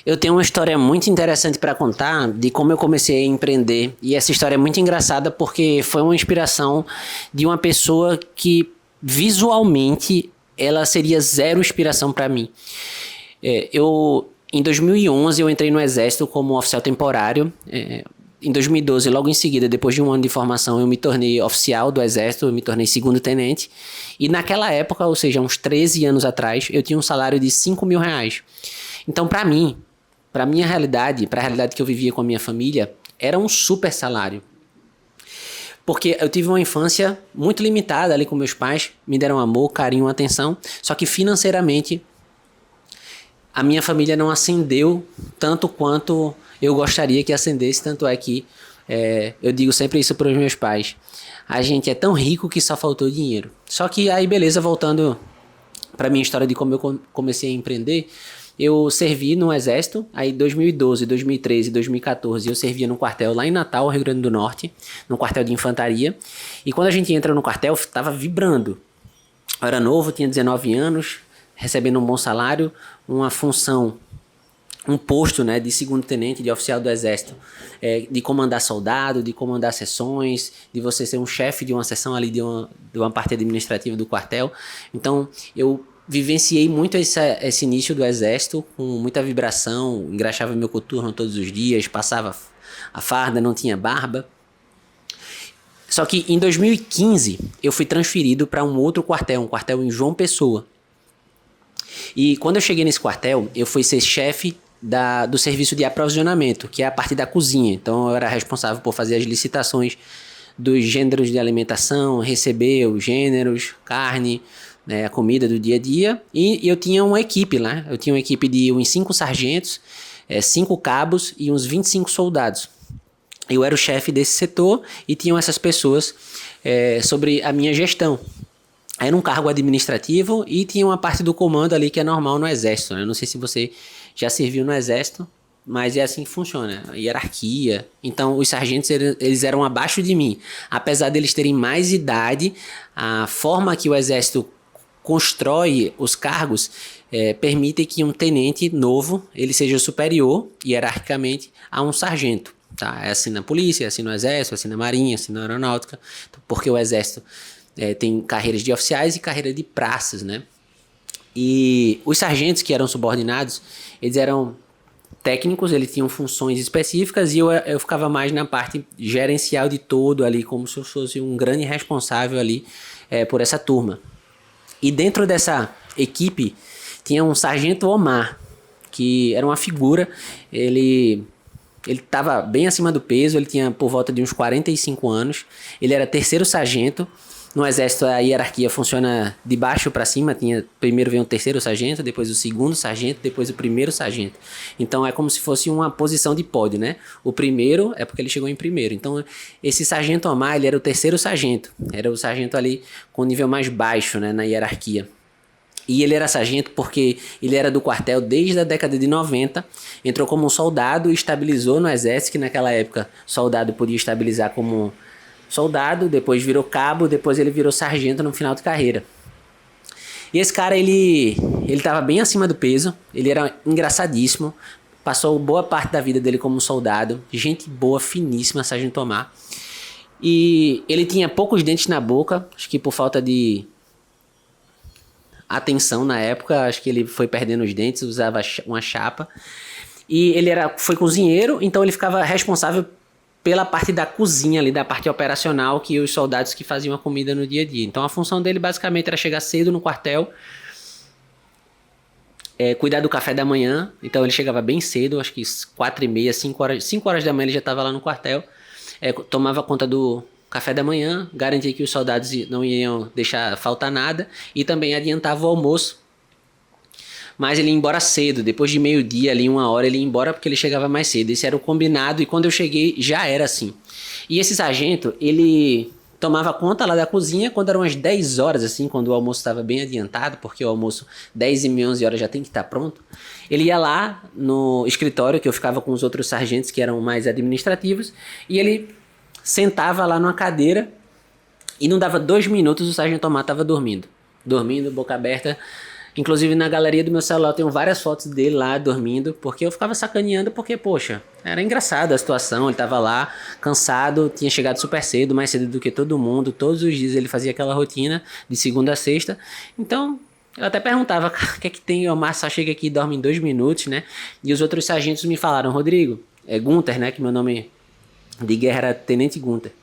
Eu tenho uma história muito interessante para contar de como eu comecei a empreender. E essa história é muito engraçada porque foi uma inspiração de uma pessoa que visualmente ela seria zero inspiração para mim. Em 2011 eu entrei no Exército como oficial temporário. Em 2012, logo em seguida, depois de um ano de formação, eu me tornei oficial do Exército, eu me tornei segundo tenente. E naquela época, ou seja, uns 13 anos atrás, eu tinha um salário de R$ 5.000. Então, para minha realidade, para a realidade que eu vivia com a minha família, era um super salário. Porque eu tive uma infância muito limitada ali com meus pais, me deram amor, carinho, atenção, só que financeiramente a minha família não ascendeu tanto quanto eu gostaria que ascendesse, tanto é que eu digo sempre isso para os meus pais. A gente é tão rico que só faltou dinheiro. Só que aí, beleza, voltando para minha história de como eu comecei a empreender, eu servi no Exército, aí 2012, 2013, 2014 eu servia num quartel lá em Natal, Rio Grande do Norte, num quartel de infantaria, e quando a gente entra no quartel, estava vibrando. Eu era novo, tinha 19 anos, recebendo um bom salário, uma função, um posto, né, de segundo tenente, de oficial do Exército, de comandar soldado, de comandar seções, de você ser um chefe de uma seção ali de uma parte administrativa do quartel. Então eu vivenciei muito esse início do Exército com muita vibração, engraxava meu coturno todos os dias, passava a farda, não tinha barba. Só que em 2015 eu fui transferido para um outro quartel, um quartel em João Pessoa. E quando eu cheguei nesse quartel, eu fui ser chefe do serviço de aprovisionamento, que é a parte da cozinha. Então eu era responsável por fazer as licitações dos gêneros de alimentação, receber os gêneros, carne, né, a comida do dia a dia. E eu tinha uma equipe lá, eu tinha uma equipe de uns 5 sargentos, 5 cabos e uns 25 soldados. Eu era o chefe desse setor e tinham essas pessoas sobre a minha gestão. Era um cargo administrativo e tinha uma parte do comando ali que é normal no Exército, né? Eu não sei se você já serviu no Exército, mas é assim que funciona, a hierarquia. Então os sargentos eles eram abaixo de mim. Apesar deles terem mais idade, a forma que o Exército constrói os cargos permite que um tenente novo ele seja superior hierarquicamente a um sargento. Tá? É assim na polícia, é assim no Exército, é assim na Marinha, é assim na Aeronáutica, porque o Exército tem carreiras de oficiais e carreira de praças, né? E os sargentos que eram subordinados, eles eram técnicos, eles tinham funções específicas e eu ficava mais na parte gerencial de todo ali, como se eu fosse um grande responsável ali por essa turma. E dentro dessa equipe tinha um sargento Omar, que era uma figura, ele estava bem acima do peso, ele tinha por volta de uns 45 anos, ele era terceiro sargento. No Exército a hierarquia funciona de baixo para cima, primeiro vem o terceiro sargento, depois o segundo sargento, depois o primeiro sargento. Então é como se fosse uma posição de pódio, né? O primeiro é porque ele chegou em primeiro. Então esse sargento Omar, ele era o terceiro sargento, era o sargento ali com nível mais baixo, né, na hierarquia. E ele era sargento porque ele era do quartel desde a década de 90, entrou como um soldado e estabilizou no Exército, que naquela época soldado podia estabilizar como soldado, depois virou cabo, depois ele virou sargento no final de carreira. E esse cara, ele estava bem acima do peso, ele era engraçadíssimo, passou boa parte da vida dele como soldado, gente boa, finíssima, sargento Omar. E ele tinha poucos dentes na boca, acho que por falta de atenção na época, acho que ele foi perdendo os dentes, usava uma chapa. E ele foi cozinheiro, então ele ficava responsável pela parte da cozinha ali, da parte operacional, que os soldados que faziam a comida no dia a dia. Então a função dele basicamente era chegar cedo no quartel, cuidar do café da manhã. Então ele chegava bem cedo, acho que 4h30, 5 horas da manhã ele já estava lá no quartel, tomava conta do café da manhã, garantia que os soldados não iam deixar faltar nada e também adiantava o almoço. Mas ele ia embora cedo, depois de meio-dia, ali 1h, ele ia embora porque ele chegava mais cedo. Esse era o combinado e quando eu cheguei já era assim. E esse sargento, ele tomava conta lá da cozinha quando eram umas 10 horas, assim, quando o almoço estava bem adiantado, porque o almoço 10h30, 11h já tem que estar pronto. Ele ia lá no escritório, que eu ficava com os outros sargentos que eram mais administrativos, e ele sentava lá numa cadeira e não dava 2 minutos o sargento Omar estava dormindo, boca aberta, Inclusive na galeria do meu celular eu tenho várias fotos dele lá dormindo, porque eu ficava sacaneando, porque, poxa, era engraçado a situação, ele tava lá, cansado, tinha chegado super cedo, mais cedo do que todo mundo, todos os dias ele fazia aquela rotina de segunda a sexta, então eu até perguntava, o que é que tem, o Omar só chega aqui e dorme em 2 minutos, né? E os outros sargentos me falaram, Rodrigo, é Gunther, né, que meu nome de guerra era Tenente Gunther.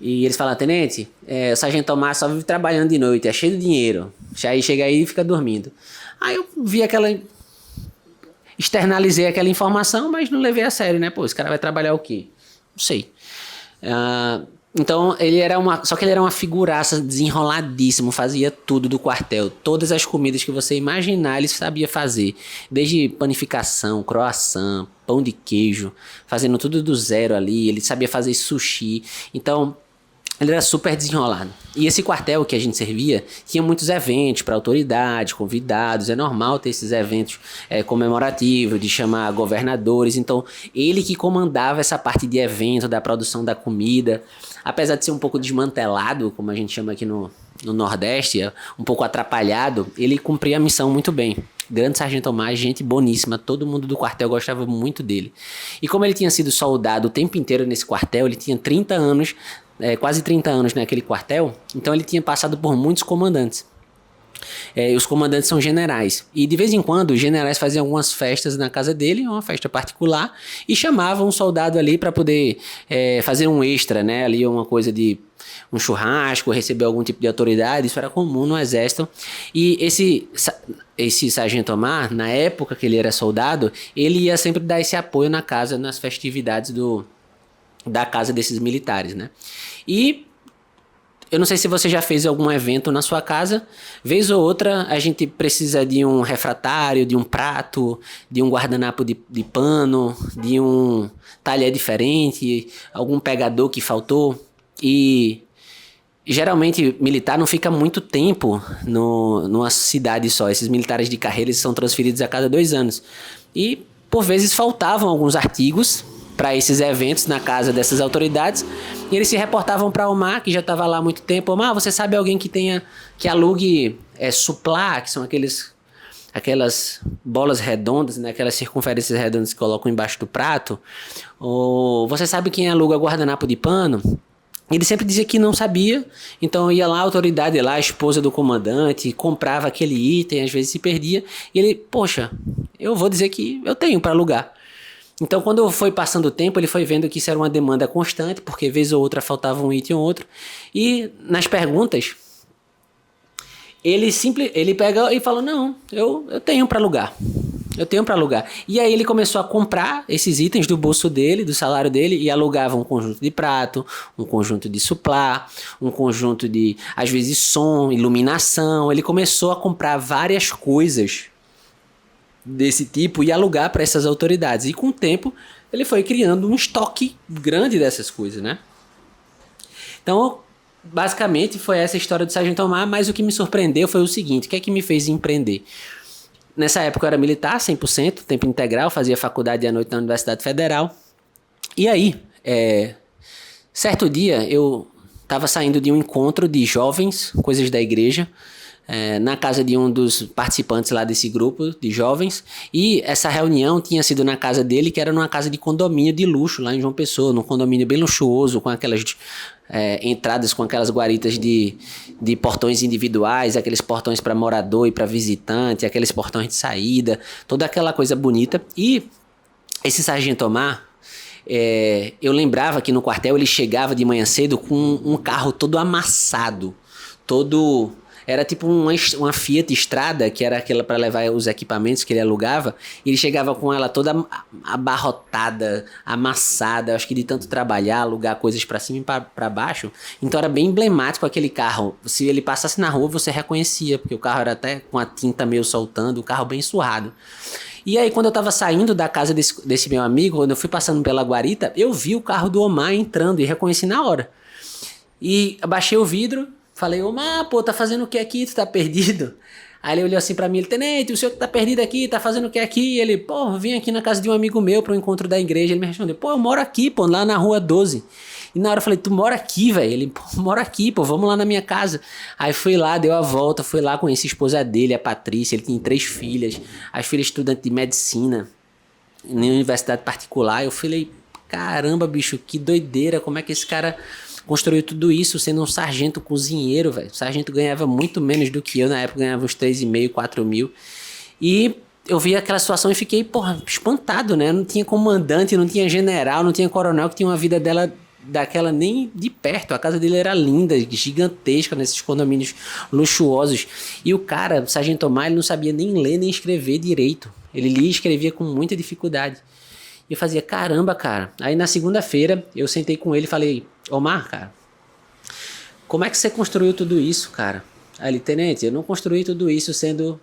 E eles falam, tenente, o sargento Omar só vive trabalhando de noite, é cheio de dinheiro. Aí chega aí e fica dormindo. Aí eu vi aquela... Externalizei aquela informação, mas não levei a sério, né? Pô, esse cara vai trabalhar o quê? Não sei. Então, ele era uma... Só que ele era uma figuraça, desenroladíssimo, fazia tudo do quartel. Todas as comidas que você imaginar, ele sabia fazer. Desde panificação, croissant, pão de queijo, fazendo tudo do zero ali. Ele sabia fazer sushi. Então... Ele era super desenrolado. E esse quartel que a gente servia tinha muitos eventos para autoridades, convidados. É normal ter esses eventos comemorativos, de chamar governadores. Então, ele que comandava essa parte de evento, da produção da comida. Apesar de ser um pouco desmantelado, como a gente chama aqui no Nordeste, um pouco atrapalhado, ele cumpria a missão muito bem. Grande Sargento Omar, gente boníssima, todo mundo do quartel gostava muito dele. E como ele tinha sido soldado o tempo inteiro nesse quartel, ele tinha 30 anos, quase 30 anos naquele quartel, então ele tinha passado por muitos comandantes. Os comandantes são generais, e de vez em quando os generais faziam algumas festas na casa dele, uma festa particular, e chamavam um soldado ali para poder fazer um extra, né? Ali uma coisa de um churrasco, receber algum tipo de autoridade, isso era comum no exército. E esse sargento Omar, na época que ele era soldado, ele ia sempre dar esse apoio na casa, nas festividades da casa desses militares, né? E eu não sei se você já fez algum evento na sua casa, vez ou outra a gente precisa de um refratário, de um prato, de um guardanapo de pano, de um talher diferente, algum pegador que faltou. E geralmente militar não fica muito tempo numa cidade só. Esses militares de carreira eles são transferidos a cada 2 anos. E por vezes faltavam alguns artigos para esses eventos na casa dessas autoridades, e eles se reportavam para Omar, que já estava lá há muito tempo. Omar, você sabe alguém que alugue suplá, que são aquelas bolas redondas, né, aquelas circunferências redondas que colocam embaixo do prato? Ou você sabe quem aluga guardanapo de pano? Ele sempre dizia que não sabia, então ia lá a autoridade, lá a esposa do comandante, comprava aquele item, às vezes se perdia, e ele, poxa, eu vou dizer que eu tenho para alugar. Então, quando foi passando o tempo, ele foi vendo que isso era uma demanda constante, porque vez ou outra faltava um item ou outro. E nas perguntas, ele pega e fala, não, eu tenho para alugar. Eu tenho para alugar. E aí ele começou a comprar esses itens do bolso dele, do salário dele, e alugava um conjunto de prato, um conjunto de suplá, um conjunto de, às vezes, som, iluminação. Ele começou a comprar várias coisas desse tipo e alugar para essas autoridades. E com o tempo, ele foi criando um estoque grande dessas coisas, né? Então, basicamente, foi essa história do Sargento Omar, mas o que me surpreendeu foi o seguinte, o que é que me fez empreender? Nessa época eu era militar, 100%, tempo integral, fazia faculdade à noite na Universidade Federal. E aí, certo dia, eu estava saindo de um encontro de jovens, coisas da igreja, na casa de um dos participantes lá desse grupo de jovens, e essa reunião tinha sido na casa dele, que era numa casa de condomínio de luxo, lá em João Pessoa, num condomínio bem luxuoso, com aquelas entradas, com aquelas guaritas de portões individuais, aqueles portões para morador e para visitante, aqueles portões de saída, toda aquela coisa bonita. E esse sargento Omar, eu lembrava que no quartel ele chegava de manhã cedo com um carro todo amassado, era tipo uma Fiat Strada, que era aquela para levar os equipamentos que ele alugava. E ele chegava com ela toda abarrotada, amassada, acho que de tanto trabalhar, alugar coisas para cima e para baixo. Então era bem emblemático aquele carro. Se ele passasse na rua, você reconhecia, porque o carro era até com a tinta meio soltando, o carro bem surrado. E aí, quando eu tava saindo da casa desse meu amigo, quando eu fui passando pela guarita, eu vi o carro do Omar entrando e reconheci na hora. E abaixei o vidro. Falei, Omar, pô, tá fazendo o que aqui? Tu tá perdido? Aí ele olhou assim pra mim, ele, tenente, o senhor que tá perdido aqui, tá fazendo o que aqui? E ele, pô, vim aqui na casa de um amigo meu pro encontro da igreja. Ele me respondeu, pô, eu moro aqui, pô, lá na rua 12. E na hora eu falei, tu mora aqui, velho? Ele, pô, mora aqui, pô, vamos lá na minha casa. Aí fui lá, deu a volta, fui lá, conheci a esposa dele, a Patrícia, ele tem 3 filhas, as filhas estudantes de medicina, em universidade particular. Eu falei, caramba, bicho, que doideira, como é que esse cara construiu tudo isso sendo um sargento cozinheiro, velho. O sargento ganhava muito menos do que eu, na época ganhava uns 3,5, 4 mil. E eu vi aquela situação e fiquei, porra, espantado, né? Não tinha comandante, não tinha general, não tinha coronel que tinha uma vida dela daquela nem de perto. A casa dele era linda, gigantesca, nesses condomínios luxuosos. E o cara, o sargento Omar, ele não sabia nem ler nem escrever direito. Ele lia e escrevia com muita dificuldade. E eu fazia, caramba, cara. Aí na segunda-feira eu sentei com ele e falei, Omar, cara, como é que você construiu tudo isso, cara? Aí ele, tenente, eu não construí tudo isso sendo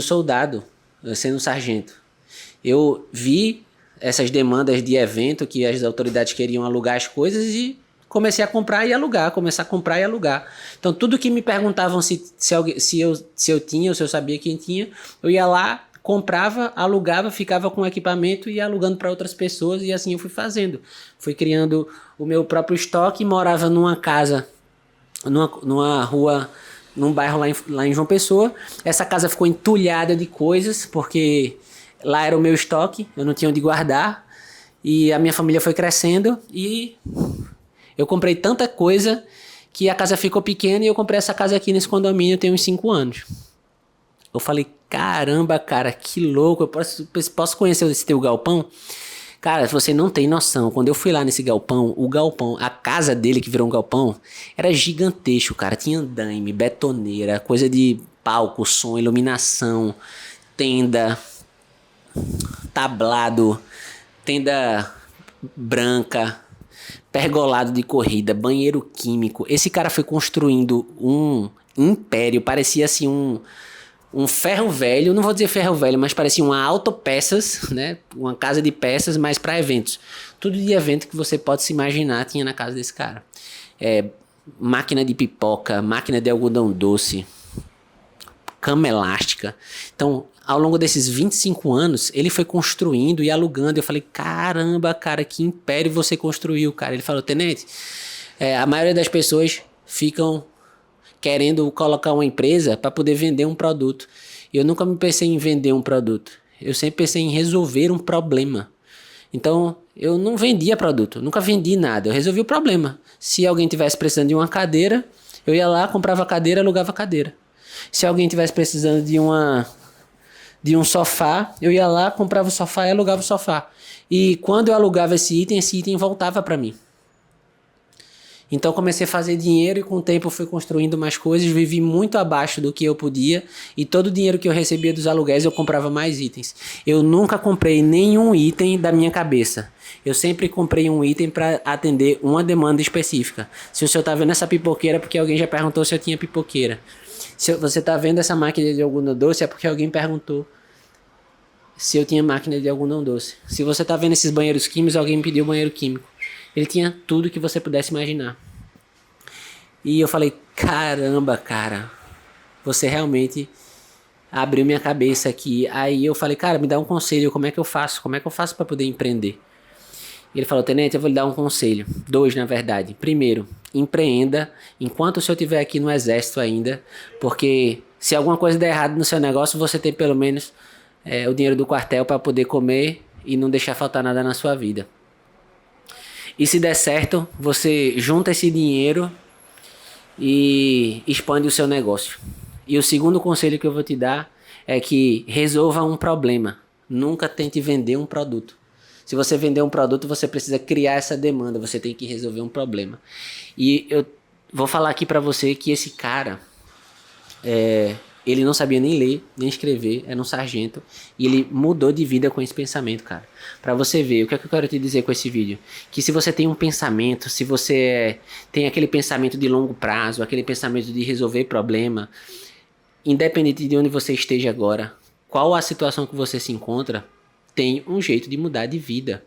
soldado, sendo sargento. Eu vi essas demandas de evento que as autoridades queriam alugar as coisas e comecei a comprar e alugar, começar a comprar e alugar. Então tudo que me perguntavam se eu tinha ou se eu sabia quem tinha, eu ia lá, comprava, alugava, ficava com o equipamento e ia alugando para outras pessoas e assim eu fui fazendo. Fui criando o meu próprio estoque, morava numa casa, numa rua, num bairro lá em João Pessoa. Essa casa ficou entulhada de coisas, porque lá era o meu estoque, eu não tinha onde guardar. E a minha família foi crescendo e eu comprei tanta coisa que a casa ficou pequena e eu comprei essa casa aqui nesse condomínio tem uns 5 anos. Eu falei, caramba, cara, que louco, eu posso conhecer esse teu galpão? Cara, você não tem noção, quando eu fui lá nesse galpão, a casa dele que virou um galpão, era gigantesco, cara, tinha andaime, betoneira, coisa de palco, som, iluminação, tenda, tablado, tenda branca, pergolado de corrida, banheiro químico. Esse cara foi construindo um império, parecia assim um ferro velho, não vou dizer ferro velho, mas parecia uma autopeças, né? Uma casa de peças, mas para eventos. Tudo de evento que você pode se imaginar tinha na casa desse cara. Máquina de pipoca, máquina de algodão doce, cama elástica. Então, ao longo desses 25 anos, ele foi construindo e alugando. Eu falei, caramba, cara, que império você construiu, cara. Ele falou, tenente, a maioria das pessoas ficam querendo colocar uma empresa para poder vender um produto. Eu nunca me pensei em vender um produto. Eu sempre pensei em resolver um problema. Então, eu não vendia produto, nunca vendi nada. Eu resolvi o problema. Se alguém tivesse precisando de uma cadeira, eu ia lá, comprava a cadeira, alugava a cadeira. Se alguém tivesse precisando de um sofá, eu ia lá, comprava o sofá e alugava o sofá. E quando eu alugava esse item voltava para mim. Então comecei a fazer dinheiro e com o tempo fui construindo mais coisas, vivi muito abaixo do que eu podia e todo o dinheiro que eu recebia dos aluguéis eu comprava mais itens. Eu nunca comprei nenhum item da minha cabeça. Eu sempre comprei um item para atender uma demanda específica. Se o senhor está vendo essa pipoqueira é porque alguém já perguntou se eu tinha pipoqueira. Se você está vendo essa máquina de algodão doce é porque alguém perguntou se eu tinha máquina de algodão doce. Se você está vendo esses banheiros químicos, alguém me pediu banheiro químico. Ele tinha tudo que você pudesse imaginar. E eu falei, caramba, cara, você realmente abriu minha cabeça aqui. Aí eu falei, cara, me dá um conselho, como é que eu faço? Como é que eu faço para poder empreender? E ele falou, tenente, eu vou lhe dar um conselho. 2, na verdade. Primeiro, empreenda enquanto o senhor estiver aqui no exército ainda, porque se alguma coisa der errado no seu negócio, você tem pelo menos o dinheiro do quartel para poder comer e não deixar faltar nada na sua vida. E se der certo, você junta esse dinheiro e expande o seu negócio. E o segundo conselho que eu vou te dar é que resolva um problema. Nunca tente vender um produto. Se você vender um produto, você precisa criar essa demanda. Você tem que resolver um problema. E eu vou falar aqui pra você que esse cara... ele não sabia nem ler, nem escrever, era um sargento, e ele mudou de vida com esse pensamento, cara. Pra você ver, o que é que eu quero te dizer com esse vídeo? Que se você tem um pensamento, se você tem aquele pensamento de longo prazo, aquele pensamento de resolver problema, independente de onde você esteja agora, qual a situação que você se encontra, tem um jeito de mudar de vida.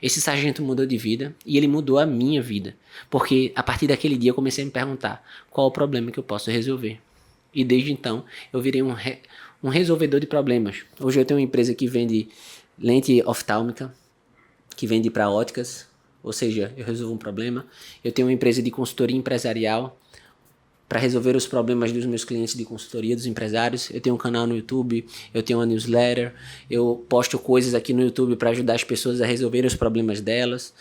Esse sargento mudou de vida e ele mudou a minha vida. Porque a partir daquele dia eu comecei a me perguntar qual o problema que eu posso resolver. E desde então eu virei um resolvedor de problemas. Hoje eu tenho uma empresa que vende lente oftálmica, que vende para óticas, ou seja, eu resolvo um problema. Eu tenho uma empresa de consultoria empresarial para resolver os problemas dos meus clientes de consultoria, dos empresários. Eu tenho um canal no YouTube, eu tenho uma newsletter, eu posto coisas aqui no YouTube para ajudar as pessoas a resolver os problemas delas,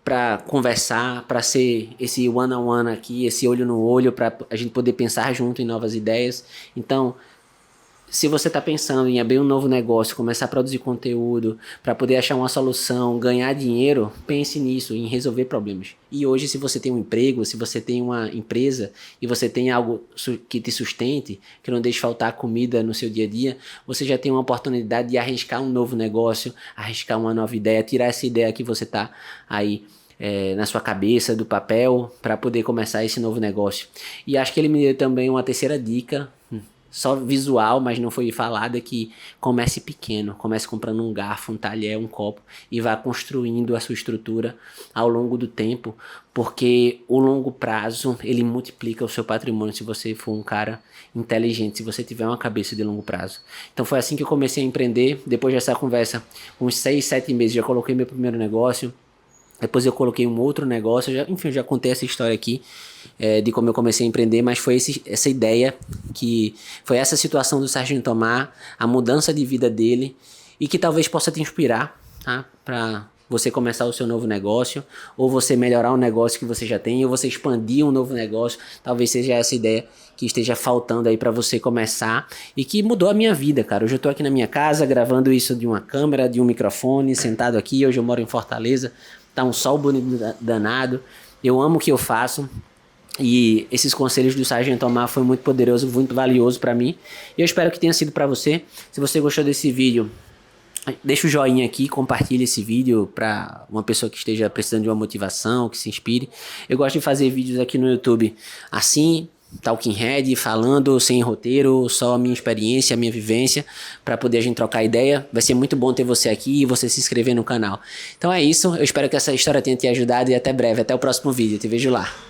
para conversar, para ser esse one-on-one aqui, esse olho no olho, para a gente poder pensar junto em novas ideias. Então, se você está pensando em abrir um novo negócio, começar a produzir conteúdo para poder achar uma solução, ganhar dinheiro, pense nisso, em resolver problemas. E hoje, se você tem um emprego, se você tem uma empresa e você tem algo que te sustente, que não deixe faltar comida no seu dia a dia, você já tem uma oportunidade de arriscar um novo negócio, arriscar uma nova ideia, tirar essa ideia que você está aí na sua cabeça, do papel, para poder começar esse novo negócio. E acho que ele me deu também uma terceira dica, só visual, mas não foi falada, que comece pequeno, comece comprando um garfo, um talher, um copo e vá construindo a sua estrutura ao longo do tempo, porque o longo prazo ele multiplica o seu patrimônio se você for um cara inteligente, se você tiver uma cabeça de longo prazo. Então foi assim que eu comecei a empreender. Depois dessa conversa, uns 6, 7 meses, já coloquei meu primeiro negócio. Depois eu coloquei um outro negócio, eu já contei essa história aqui, de como eu comecei a empreender, mas foi essa ideia, que foi essa situação do Sargento Tomar, a mudança de vida dele, e que talvez possa te inspirar, tá? Para você começar o seu novo negócio, ou você melhorar um negócio que você já tem, ou você expandir um novo negócio. Talvez seja essa ideia que esteja faltando aí para você começar, e que mudou a minha vida, cara. Hoje eu tô aqui na minha casa, gravando isso de uma câmera, de um microfone, sentado aqui. Hoje eu moro em Fortaleza, tá um sol bonito danado, eu amo o que eu faço, e esses conselhos do Sargento Tomar foi muito poderoso, muito valioso para mim, e eu espero que tenha sido para você. Se você gostou desse vídeo, deixa o joinha aqui, compartilha esse vídeo para uma pessoa que esteja precisando de uma motivação, que se inspire. Eu gosto de fazer vídeos aqui no YouTube assim, Talking Head, falando sem roteiro, só a minha experiência, a minha vivência, para poder a gente trocar ideia. Vai ser muito bom ter você aqui e você se inscrever no canal. Então é isso, eu espero que essa história tenha te ajudado, e até breve, até o próximo vídeo, te vejo lá.